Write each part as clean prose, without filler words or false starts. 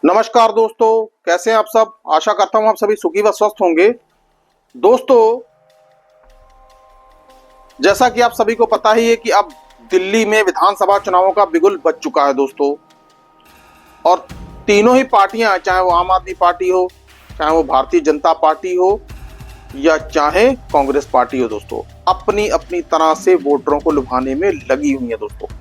नमस्कार दोस्तों, कैसे हैं आप सब। आशा करता हूं आप सभी सुखी व स्वस्थ होंगे। दोस्तों, जैसा कि आप सभी को पता ही है कि अब दिल्ली में विधानसभा चुनावों का बिगुल बज चुका है दोस्तों। और तीनों ही पार्टियां, चाहे वो आम आदमी पार्टी हो, चाहे वो भारतीय जनता पार्टी हो या चाहे कांग्रेस पार्टी हो दोस्तों, अपनी अपनी तरह से वोटरों को लुभाने में लगी हुई है दोस्तों।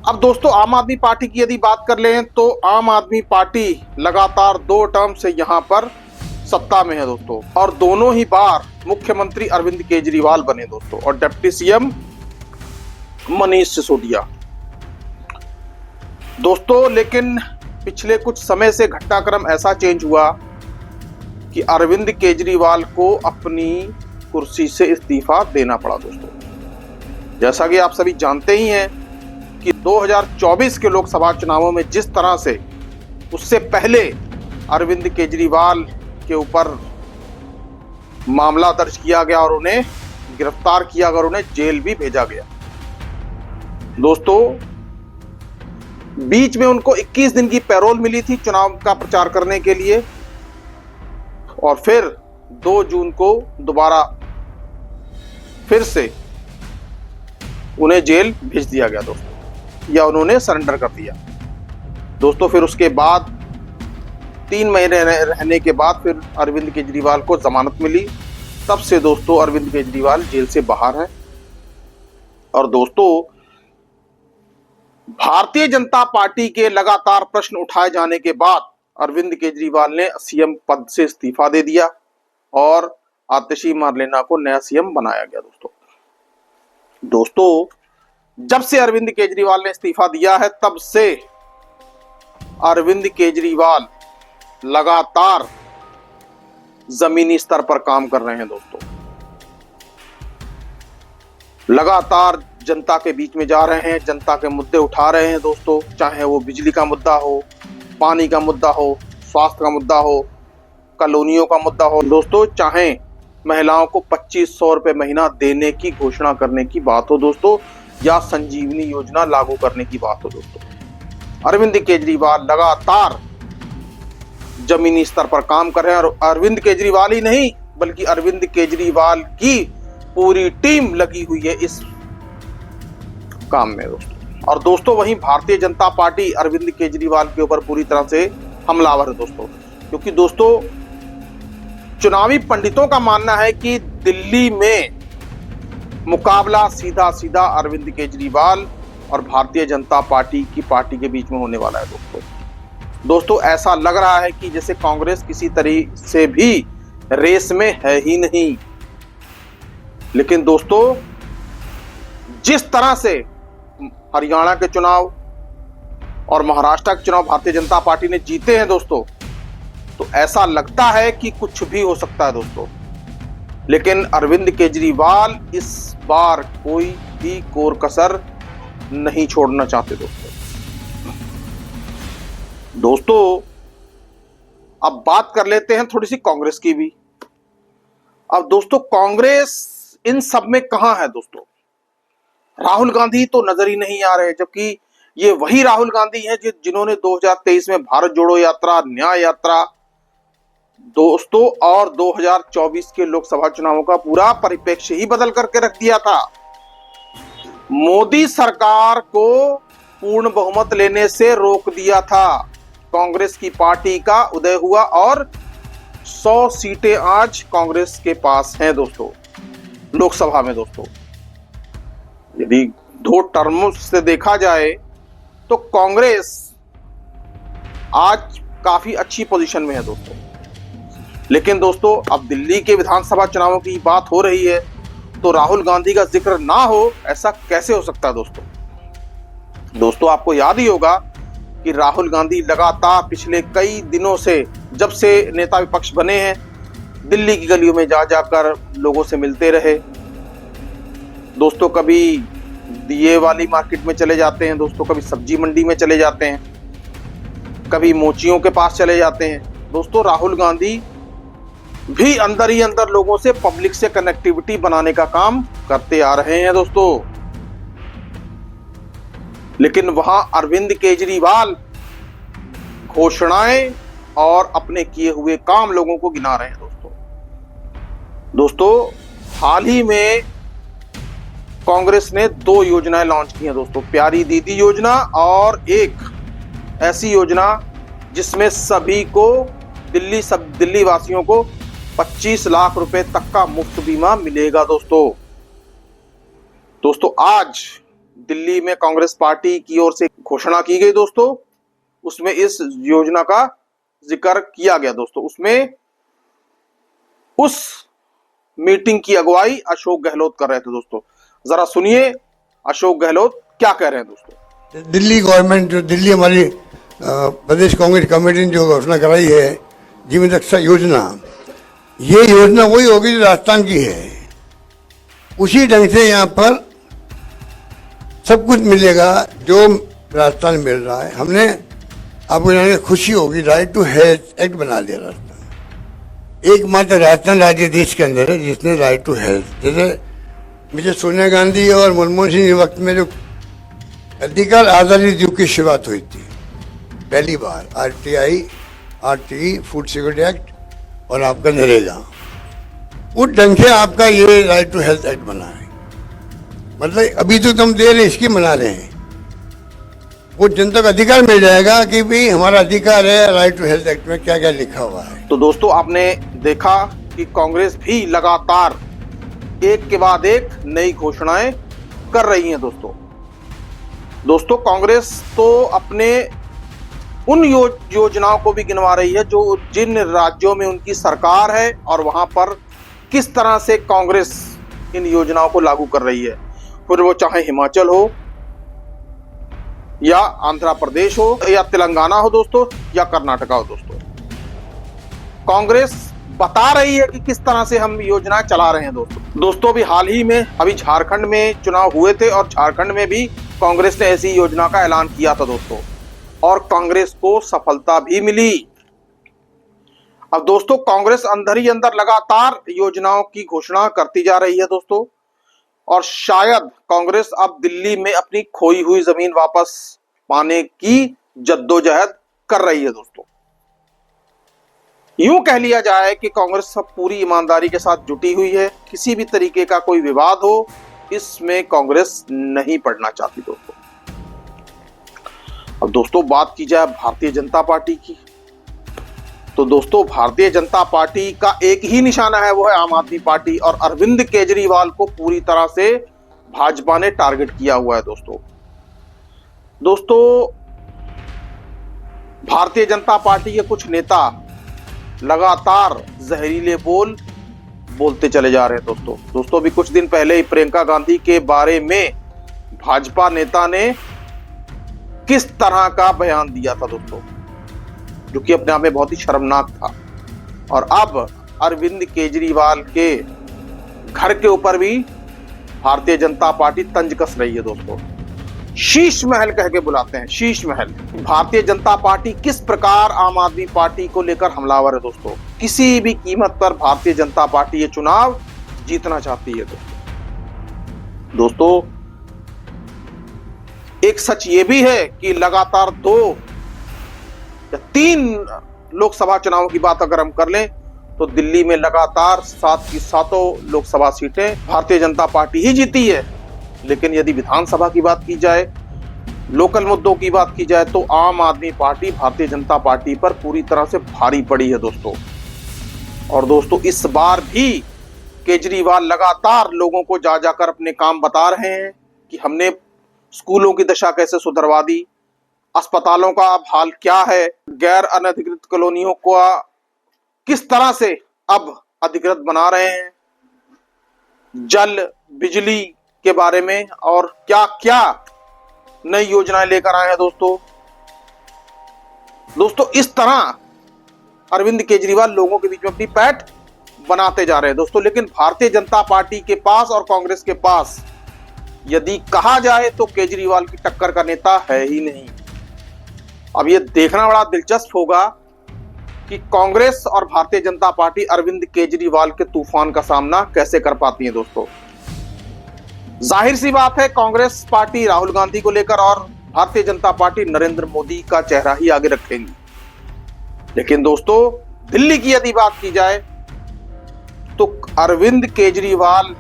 अब दोस्तों, आम आदमी पार्टी की यदि बात कर लें तो आम आदमी पार्टी लगातार 2 टर्म से यहां पर सत्ता में है दोस्तों, और दोनों ही बार मुख्यमंत्री अरविंद केजरीवाल बने दोस्तों और डिप्टी सीएम मनीष सिसोदिया दोस्तों। लेकिन पिछले कुछ समय से घटनाक्रम ऐसा चेंज हुआ कि अरविंद केजरीवाल को अपनी कुर्सी से इस्तीफा देना पड़ा दोस्तों। जैसा कि आप सभी जानते ही हैं कि 2024 के लोकसभा चुनावों में जिस तरह से उससे पहले अरविंद केजरीवाल के ऊपर मामला दर्ज किया गया और उन्हें गिरफ्तार किया गया और उन्हें जेल भी भेजा गया दोस्तों। बीच में उनको 21 दिन की पैरोल मिली थी चुनाव का प्रचार करने के लिए, और फिर 2 जून को दोबारा फिर से उन्हें जेल भेज दिया गया दोस्तों, या उन्होंने सरेंडर कर दिया दोस्तों। फिर उसके बाद 3 महीने रहने के बाद फिर अरविंद केजरीवाल को जमानत मिली। तब से दोस्तों अरविंद केजरीवाल जेल से बाहर हैं। और दोस्तों, भारतीय जनता पार्टी के लगातार प्रश्न उठाए जाने के बाद अरविंद केजरीवाल ने सीएम पद से इस्तीफा दे दिया और आतिशी मार्लेना को नया सीएम बनाया गया दोस्तों। जब से अरविंद केजरीवाल ने इस्तीफा दिया है तब से अरविंद केजरीवाल लगातार जमीनी स्तर पर काम कर रहे हैं दोस्तों। लगातार जनता के बीच में जा रहे हैं, जनता के मुद्दे उठा रहे हैं दोस्तों, चाहे वो बिजली का मुद्दा हो, पानी का मुद्दा हो, स्वास्थ्य का मुद्दा हो, कॉलोनियों का मुद्दा हो दोस्तों, चाहे महिलाओं को 2500 रुपए महीना देने की घोषणा करने की बात हो दोस्तों, या संजीवनी योजना लागू करने की बात हो दोस्तों। अरविंद केजरीवाल लगातार जमीनी स्तर पर काम कर रहे हैं, और अरविंद केजरीवाल ही नहीं बल्कि अरविंद केजरीवाल की पूरी टीम लगी हुई है इस काम में दोस्तों। और दोस्तों, वहीं भारतीय जनता पार्टी अरविंद केजरीवाल के ऊपर पूरी तरह से हमलावर है दोस्तों, क्योंकि दोस्तों चुनावी पंडितों का मानना है कि दिल्ली में मुकाबला सीधा सीधा अरविंद केजरीवाल और भारतीय जनता पार्टी के बीच में होने वाला है दोस्तों। ऐसा लग रहा है कि जैसे कांग्रेस किसी तरह से भी रेस में है ही नहीं। लेकिन दोस्तों, जिस तरह से हरियाणा के चुनाव और महाराष्ट्र के चुनाव भारतीय जनता पार्टी ने जीते हैं दोस्तों, तो ऐसा लगता है कि कुछ भी हो सकता है दोस्तों। लेकिन अरविंद केजरीवाल इस बार कोई भी कोर कसर नहीं छोड़ना चाहते दोस्तों। अब बात कर लेते हैं थोड़ी सी कांग्रेस की भी। अब दोस्तों, कांग्रेस इन सब में कहां है दोस्तों। राहुल गांधी तो नजर ही नहीं आ रहे, जबकि ये वही राहुल गांधी हैं जिन्होंने 2023 में भारत जोड़ो यात्रा, न्याय यात्रा दोस्तों और 2024 के लोकसभा चुनावों का पूरा परिप्रेक्ष्य ही बदल करके रख दिया था। मोदी सरकार को पूर्ण बहुमत लेने से रोक दिया था। कांग्रेस की पार्टी का उदय हुआ और 100 सीटें आज कांग्रेस के पास हैं दोस्तों लोकसभा में दोस्तों। यदि 2 टर्म से देखा जाए तो कांग्रेस आज काफी अच्छी पोजीशन में है दोस्तों। लेकिन दोस्तों, अब दिल्ली के विधानसभा चुनावों की बात हो रही है तो राहुल गांधी का जिक्र ना हो, ऐसा कैसे हो सकता है दोस्तों। आपको याद ही होगा कि राहुल गांधी लगातार पिछले कई दिनों से, जब से नेता विपक्ष बने हैं, दिल्ली की गलियों में जा जाकर लोगों से मिलते रहे दोस्तों। कभी दिए वाली मार्केट में चले जाते हैं दोस्तों, कभी सब्जी मंडी में चले जाते हैं, कभी मोचियों के पास चले जाते हैं दोस्तों। राहुल गांधी भी अंदर ही अंदर लोगों से, पब्लिक से कनेक्टिविटी बनाने का काम करते आ रहे हैं दोस्तों। लेकिन वहां अरविंद केजरीवाल घोषणाएं और अपने किए हुए काम लोगों को गिना रहे हैं दोस्तों। हाल ही में कांग्रेस ने 2 योजनाएं लॉन्च की हैं दोस्तों, प्यारी दीदी योजना और एक ऐसी योजना जिसमें सभी को दिल्ली वासियों को 25 लाख रुपए तक का मुफ्त बीमा मिलेगा दोस्तों आज दिल्ली में कांग्रेस पार्टी की ओर से घोषणा की गई दोस्तों, उसमें इस योजना का जिक्र किया गया दोस्तों। उसमें उस मीटिंग की अगुवाई अशोक गहलोत कर रहे थे दोस्तों। जरा सुनिए अशोक गहलोत क्या कह रहे हैं दोस्तों। दिल्ली गवर्नमेंट, जो दिल्ली हमारी प्रदेश कांग्रेस कमेटी ने जो घोषणा कराई है जीवन रक्षा योजना, ये योजना वही होगी जो राजस्थान की है। उसी ढंग से यहाँ पर सब कुछ मिलेगा जो राजस्थान में मिल रहा है। हमने आपको जाने खुशी होगी, राइट टू हेल्थ एक्ट बना दिया राजस्थान। एकमात्र राजस्थान राज्य देश के अंदर है जिसने राइट टू हेल्थ, जैसे मुझे सोनिया गांधी और मनमोहन सिंह के वक्त में जो अधिकार आधारित युग की शुरुआत हुई थी पहली बार, आरटीई फूड सिक्योरिटी एक्ट और आपका नरेगा, उस ढंग से आपका ये राइट टू हेल्थ एक्ट बना है। मतलब अभी तो तुम दे रहे इसकी बना रहे हैं, वो जनता को अधिकार मिल जाएगा कि भाई हमारा अधिकार है। राइट टू हेल्थ एक्ट में क्या क्या लिखा हुआ है। तो दोस्तों आपने देखा कि कांग्रेस भी लगातार एक के बाद एक नई घोषणाएं कर रही हैं दोस्तों कांग्रेस तो अपने उन योजनाओं को भी गिनवा रही है जो जिन राज्यों में उनकी सरकार है और वहां पर किस तरह से कांग्रेस इन योजनाओं को लागू कर रही है, फिर वो चाहे हिमाचल हो या आंध्र प्रदेश हो या तेलंगाना हो दोस्तों या कर्नाटका हो कांग्रेस बता रही है कि किस तरह से हम योजनाएं चला रहे हैं दोस्तों अभी हाल ही में अभी झारखंड में चुनाव हुए थे और झारखंड में भी कांग्रेस ने ऐसी योजना का ऐलान किया था दोस्तों, और कांग्रेस को सफलता भी मिली। अब दोस्तों कांग्रेस अंदर ही अंदर लगातार योजनाओं की घोषणा करती जा रही है दोस्तों, और शायद कांग्रेस अब दिल्ली में अपनी खोई हुई जमीन वापस पाने की जद्दोजहद कर रही है दोस्तों। यूं कह लिया जाए कि कांग्रेस सब पूरी ईमानदारी के साथ जुटी हुई है, किसी भी तरीके का कोई विवाद हो इसमें कांग्रेस नहीं पड़ना चाहती दोस्तों। अब दोस्तों बात की जाए भारतीय जनता पार्टी की, तो दोस्तों भारतीय जनता पार्टी का एक ही निशाना है, वो है आम आदमी पार्टी, और अरविंद केजरीवाल को पूरी तरह से भाजपा ने टारगेट किया हुआ है दोस्तों भारतीय जनता पार्टी के कुछ नेता लगातार जहरीले बोल बोलते चले जा रहे हैं दोस्तों अभी कुछ दिन पहले ही प्रियंका गांधी के बारे में भाजपा नेता ने किस तरह का बयान दिया था दोस्तों, जो कि अपने आप में बहुत ही शर्मनाक था। और अब अरविंद केजरीवाल के घर के ऊपर भी भारतीय जनता पार्टी तंज कस रही है दोस्तों। शीश महल कह के बुलाते हैं, शीश महल। भारतीय जनता पार्टी किस प्रकार आम आदमी पार्टी को लेकर हमलावर है दोस्तों। किसी भी कीमत पर भारतीय जनता पार्टी ये चुनाव जीतना चाहती है दोस्तों एक सच ये भी है कि लगातार 2 या 3 लोकसभा चुनावों की बात अगर हम कर लें तो दिल्ली में लगातार 7 की 7 लोकसभा सीटें भारतीय जनता पार्टी ही जीती है। लेकिन यदि विधानसभा की बात की जाए, लोकल मुद्दों की बात की जाए, तो आम आदमी पार्टी भारतीय जनता पार्टी पर पूरी तरह से भारी पड़ी है दोस्तों। और दोस्तों इस बार भी केजरीवाल लगातार लोगों को जा जाकर अपने काम बता रहे हैं कि हमने स्कूलों की दशा कैसे सुधरवा दी, अस्पतालों का अब हाल क्या है, गैर अनधिकृत कॉलोनियों को किस तरह से अब अधिकृत बना रहे हैं, जल बिजली के बारे में और क्या क्या नई योजनाएं लेकर आए हैं दोस्तों इस तरह अरविंद केजरीवाल लोगों के बीच में अपनी पैठ बनाते जा रहे हैं दोस्तों। लेकिन भारतीय जनता पार्टी के पास और कांग्रेस के पास यदि कहा जाए तो केजरीवाल की टक्कर का नेता है ही नहीं। अब यह देखना बड़ा दिलचस्प होगा कि कांग्रेस और भारतीय जनता पार्टी अरविंद केजरीवाल के तूफान का सामना कैसे कर पाती है दोस्तों। जाहिर सी बात है कांग्रेस पार्टी राहुल गांधी को लेकर और भारतीय जनता पार्टी नरेंद्र मोदी का चेहरा ही आगे रखेंगी। लेकिन दोस्तों दिल्ली की यदि बात की जाए तो अरविंद केजरीवाल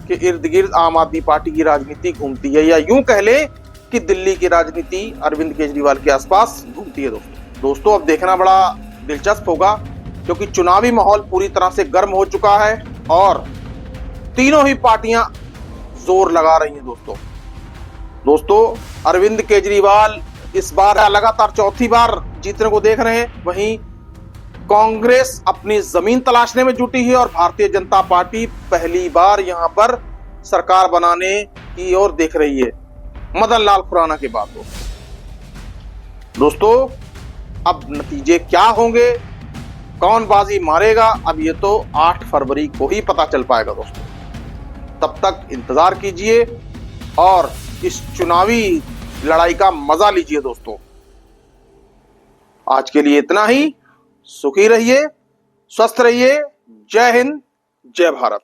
के इर्द गिर्द आम आदमी पार्टी की राजनीति घूमती है, या यूं कह ले कि दिल्ली की राजनीति अरविंद केजरीवाल के आसपास घूमती है। दोस्तों अब देखना बड़ा दिलचस्प होगा, क्योंकि चुनावी माहौल पूरी तरह से गर्म हो चुका है और तीनों ही पार्टियां जोर लगा रही हैं। दोस्तों अरविंद केजरीवाल इस बार लगातार चौथी बार जीतने को देख रहे हैं, वहीं कांग्रेस अपनी जमीन तलाशने में जुटी है और भारतीय जनता पार्टी पहली बार यहां पर सरकार बनाने की ओर देख रही है, मदन लाल खुराना के बाद। दोस्तों अब नतीजे क्या होंगे, कौन बाजी मारेगा, अब ये तो 8 फरवरी को ही पता चल पाएगा दोस्तों। तब तक इंतजार कीजिए और इस चुनावी लड़ाई का मजा लीजिए दोस्तों। आज के लिए इतना ही। सुखी रहिए, स्वस्थ रहिए। जय हिंद, जय भारत।